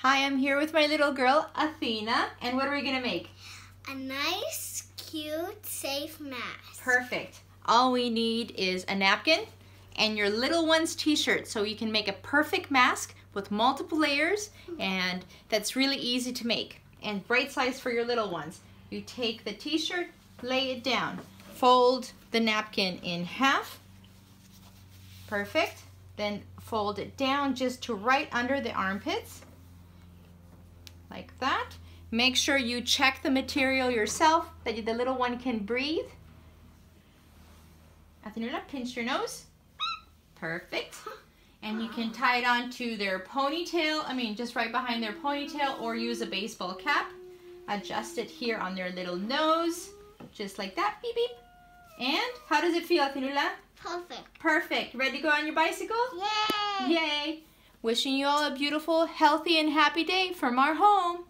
Hi, I'm here with my little girl, Athena, and what are we gonna make? A nice, cute, safe mask. Perfect. All we need is a napkin and your little one's t-shirt, so you can make a perfect mask with multiple layers, and that's really easy to make and right size for your little ones. You take the t-shirt, lay it down, fold the napkin in half. Perfect. Then fold it down just to right under the armpits, like that. Make sure you check the material yourself, that the little one can breathe. Athena, pinch your nose. Perfect. And you can tie it onto their ponytail, just right behind their ponytail, or use a baseball cap. Adjust it here on their little nose, just like that, beep beep. And how does it feel, Athena? Perfect. Perfect. Ready to go on your bicycle? Yay! Yay! Wishing you all a beautiful, healthy, and happy day from our home.